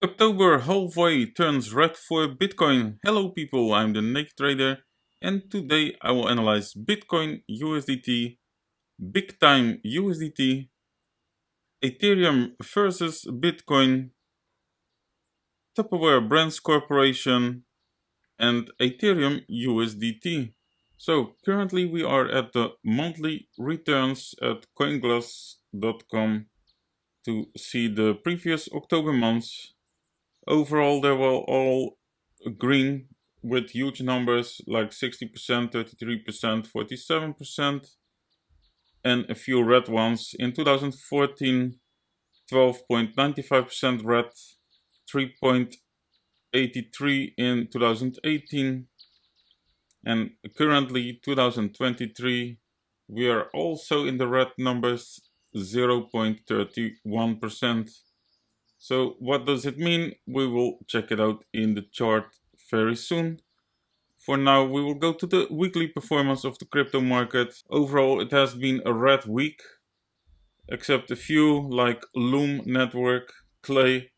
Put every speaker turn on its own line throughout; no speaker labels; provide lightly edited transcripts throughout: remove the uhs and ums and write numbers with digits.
October halfway turns red for Bitcoin. Hello people, I'm the NakedTrader and today I will analyze Bitcoin USDT, BIGTIME USDT, Ethereum versus Bitcoin, TUPPERWARE Brands Corporation and Ethereum USDT. So currently we are at the monthly returns at coinglass.com to see the previous October months. Overall, they were all green with huge numbers like 60%, 33%, 47%, and a few red ones. In 2014, 12.95% red, 3.83 in 2018, and currently 2023, we are also in the red numbers, 0.31%. So what does it mean? We will check it out in the chart very soon. For now, we will go to the weekly performance of the crypto market. Overall, it has been a red week, except a few like Loom Network, Clay,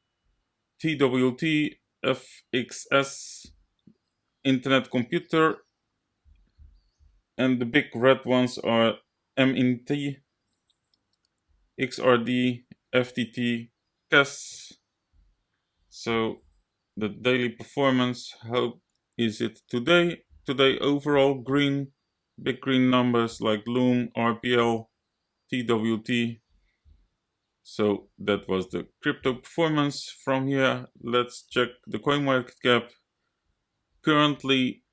TWT, FXS, Internet Computer, and the big red ones are MNT, XRD, FTT, CAS. So the daily performance, how is it today? Today overall green, big green numbers like Loom, RPL, TWT. So that was the crypto performance. From here, let's check the coin market cap. Currently,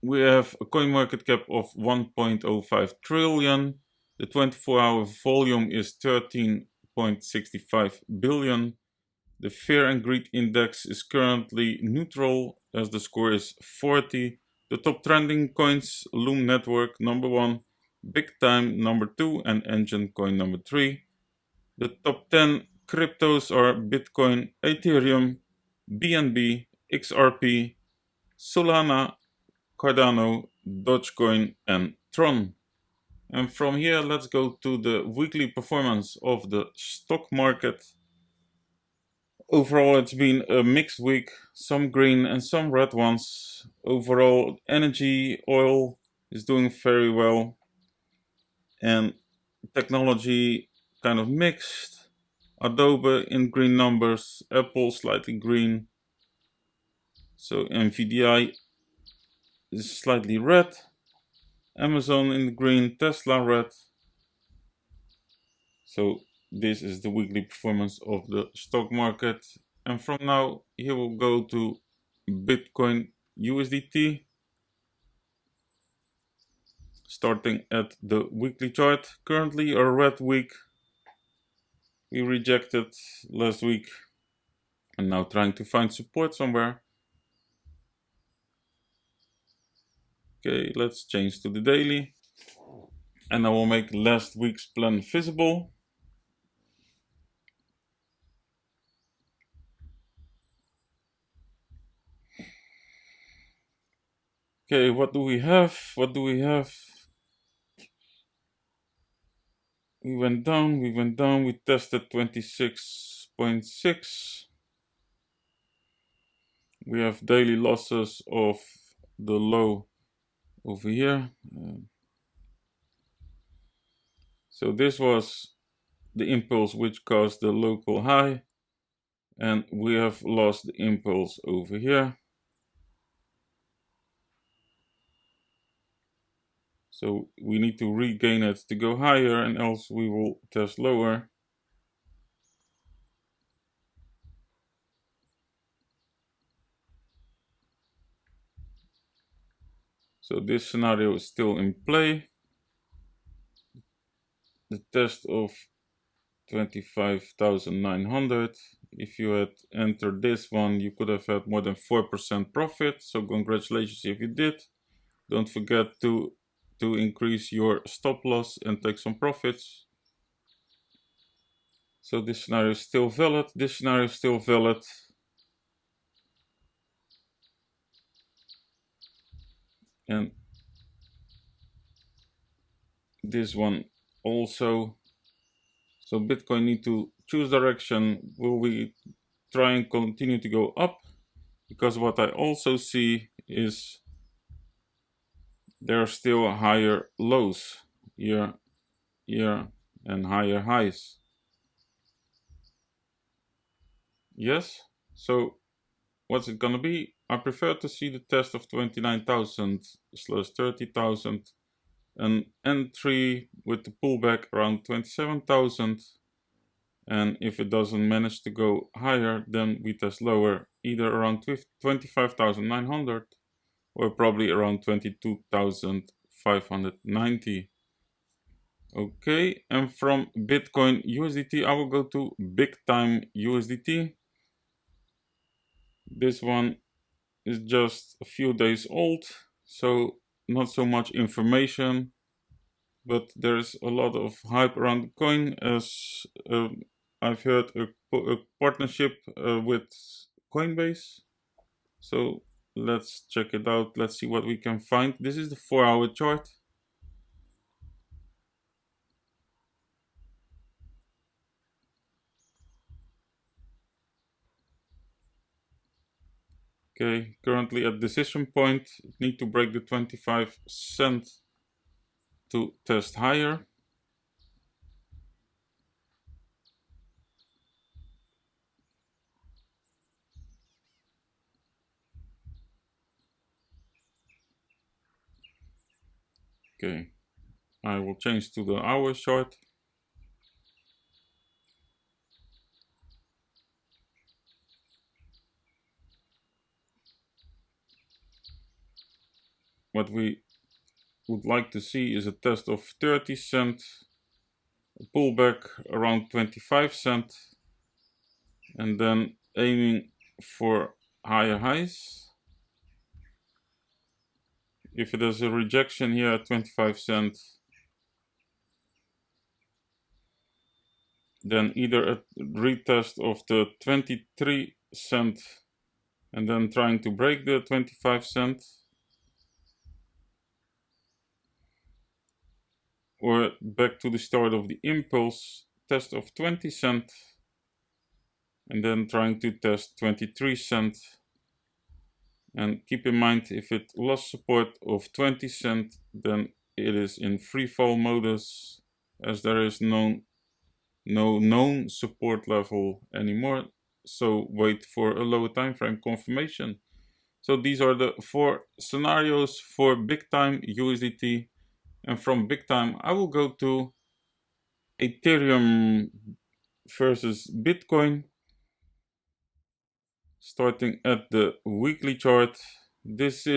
we have a coin market cap of 1.05 trillion. The 24-hour volume is 13.65 billion. The Fear and Greed Index is currently neutral as the score is 40. The top trending coins, Loom Network number 1, BIGTIME number 2 and Engine Coin number 3. The top 10 cryptos are Bitcoin, Ethereum, BNB, XRP, Solana, Cardano, Dogecoin and Tron. And from here let's go to the weekly performance of the stock market. Overall, it's been a mixed week, some green and some red ones. Overall, energy, oil is doing very well. And technology kind of mixed. Adobe in green numbers, Apple slightly green. So NVIDIA is slightly red. Amazon in the green, Tesla red. So this is the weekly performance of the stock market. And from now, here we'll go to Bitcoin USDT. Starting at the weekly chart. Currently a red week. We rejected last week. And now trying to find support somewhere. Okay, let's change to the daily. And I will make last week's plan visible. Okay, what do we have? What do we have? We went down, we tested 26.6. We have daily losses of the low over here. So this was the impulse which caused the local high. And we have lost the impulse over here. So we need to regain it to go higher, and else we will test lower. So this scenario is still in play. The test of 25,900. If you had entered this one, you could have had more than 4% profit. So congratulations if you did. Don't forget to increase your stop loss and take some profits. So this scenario is still valid. This scenario is still valid. And this one also. So Bitcoin need to choose direction. Will we try and continue to go up, because what I also see is there are still higher lows here, and higher highs. Yes, so what's it gonna be? I prefer to see the test of 29,000/30,000, an entry with the pullback around 27,000, and if it doesn't manage to go higher, then we test lower, either around 25,900 or probably around 22,590. Okay, and from Bitcoin USDT, I will go to BIGTIME USDT. This one is just a few days old, so not so much information, but there's a lot of hype around the coin, as I've heard a partnership with Coinbase. So let's check it out. Let's see what we can find. This is the 4-hour chart. Okay, currently at decision point, need to break the 25 cent to test higher. Okay, I will change to the hour chart. What we would like to see is a test of 30 cent, a pullback around 25 cent, and then aiming for higher highs. If it is a rejection here at 25 cent, then either a retest of the 23 cent and then trying to break the 25 cent, or back to the start of the impulse test of 20 cent and then trying to test 23 cent. And keep in mind, if it lost support of 20 cent, then it is in free fall modus, as there is no known support level anymore. So wait for a lower time frame confirmation. So these are the 4 scenarios for BIGTIME USDT. And from BIGTIME, I will go to Ethereum versus Bitcoin, starting at the weekly chart. These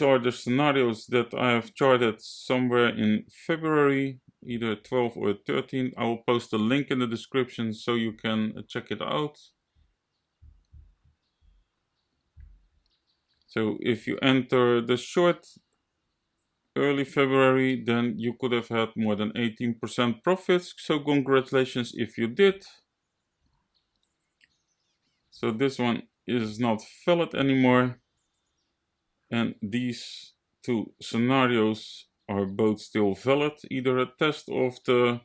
are the scenarios that I have charted somewhere in February, either 12 or 13. I will post a link in the description so you can check it out. So if you enter the short early February, then you could have had more than 18% profits. So congratulations if you did. So this one is not valid anymore. And these 2 scenarios are both still valid. Either a test of the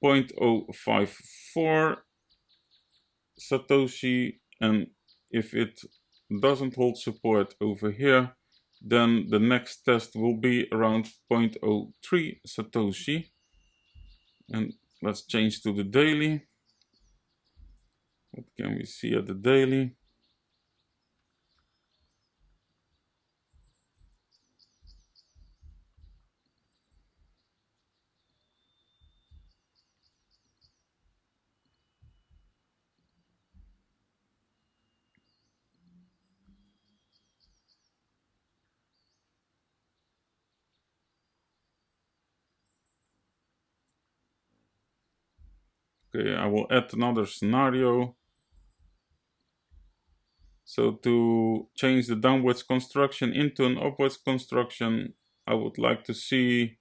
0.054 Satoshi, and if it doesn't hold support over here, then the next test will be around 0.03 Satoshi. And let's change to the daily. What can we see at the daily? Okay, I will add another scenario. So to change the downwards construction into an upwards construction, I would like to see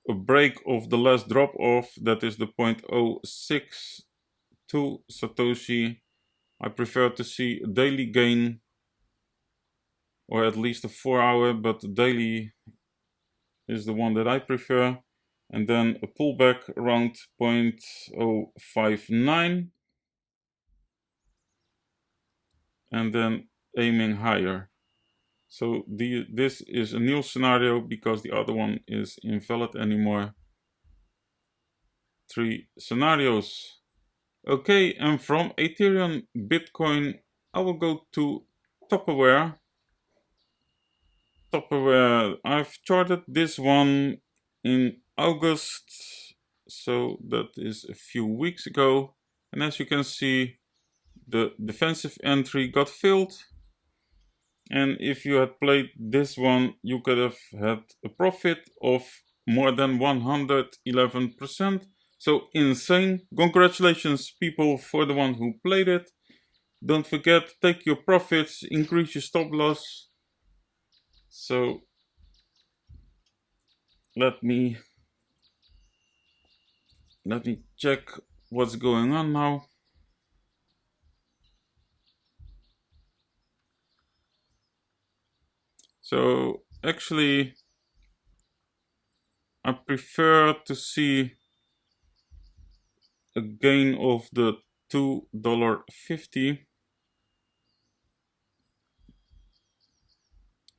a break of the last drop off, that is the 0.062 Satoshi. I prefer to see a daily gain, or at least a 4-hour, but the daily is the one that I prefer. And then a pullback around 0.059. and then aiming higher. So this is a new scenario because the other one is invalid anymore. 3 scenarios. Okay, and from Ethereum, Bitcoin, I will go to TUPPERWARE. TUPPERWARE, I've charted this one in August, so that is a few weeks ago. And as you can see, the defensive entry got filled. And if you had played this one, you could have had a profit of more than 111%. So insane. Congratulations, people, for the one who played it. Don't forget, take your profits, increase your stop loss. So let me check what's going on now. So actually, I prefer to see a gain of the $2.50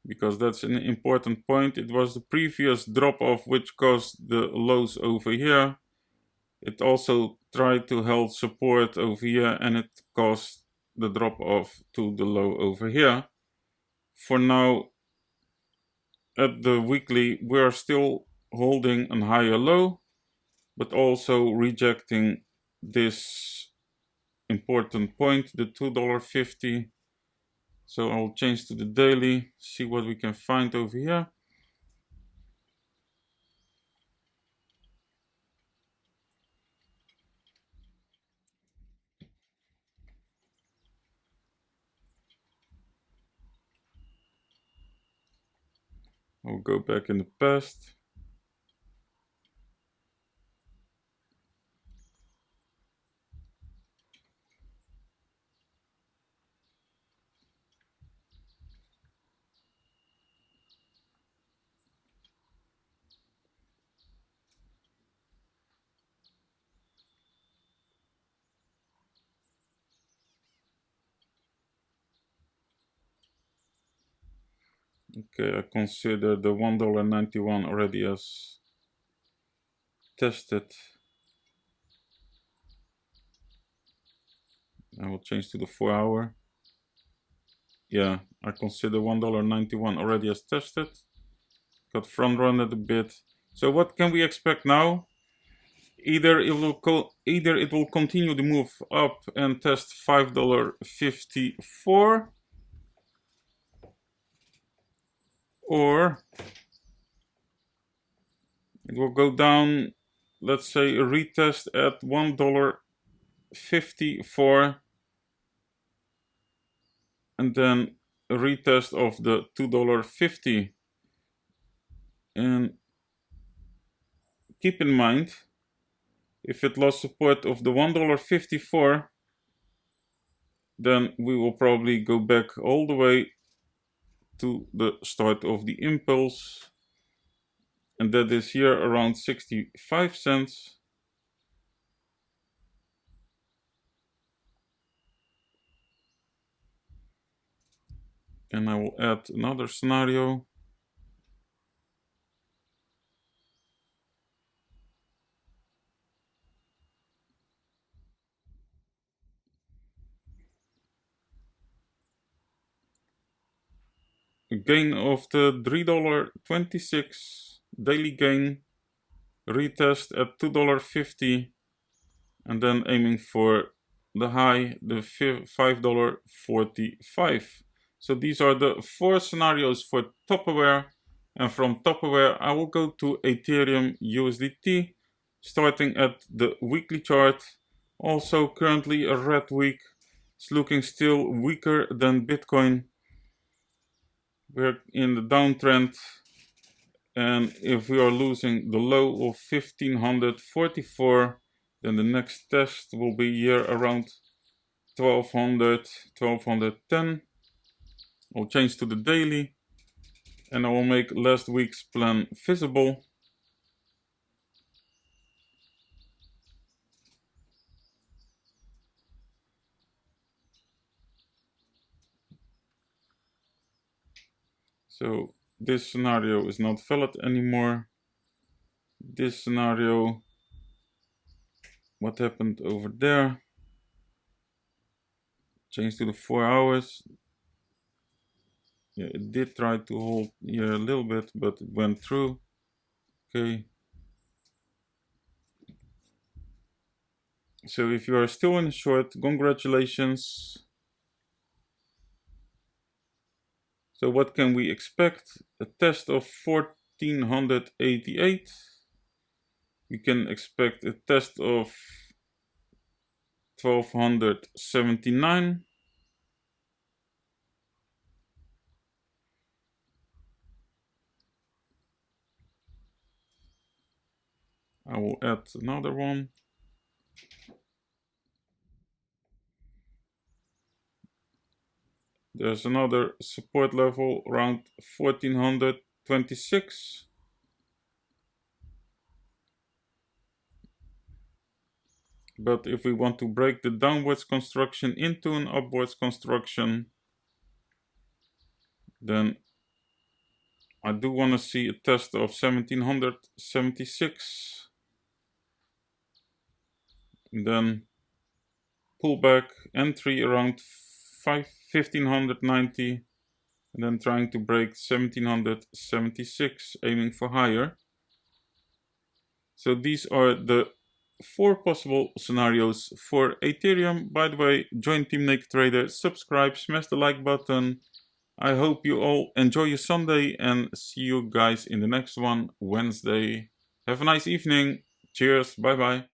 because that's an important point. It was the previous drop off which caused the lows over here. It also tried to hold support over here and it caused the drop off to the low over here. For now, at the weekly, we are still holding a higher low, but also rejecting this important point, the $2.50. So I'll change to the daily, see what we can find over here. I'll go back in the past. Okay, I consider the $1.91 already as tested. I will change to the 4-hour. Yeah, I consider $1.91 already as tested. Got front run it a bit. So what can we expect now? Either it will continue the move up and test $5.54, or it will go down, let's say a retest at $1.54 and then a retest of the $2.50. And keep in mind, if it lost support of the $1.54, then we will probably go back all the way to the start of the impulse, and that is here around 65 cents. And I will add another scenario. A gain of the $3.26 daily gain, retest at $2.50, and then aiming for the high, the $5.45. So these are the 4 scenarios for TUPPERWARE, and from TUPPERWARE I will go to Ethereum USDT, starting at the weekly chart. Also currently a red week. It's looking still weaker than Bitcoin. We're in the downtrend, and if we are losing the low of 1544, then the next test will be here around 1200, 1210. I'll change to the daily and I will make last week's plan visible. So this scenario is not valid anymore. This scenario, what happened over there? Changed to the 4 hours. Yeah, it did try to hold here a little bit, but it went through. Okay. So if you are still in short, congratulations. So what can we expect? A test of 1488. We can expect a test of 1279. I will add another one. There's another support level around 1426. But if we want to break the downwards construction into an upwards construction, then I do want to see a test of 1776. And then pullback entry around 1590. And then trying to break 1776, aiming for higher. So these are the 4 possible scenarios for Ethereum. By the way, join Team NakedTrader, subscribe, smash the like button. I hope you all enjoy your Sunday and see you guys in the next one Wednesday. Have a nice evening. Cheers. Bye bye.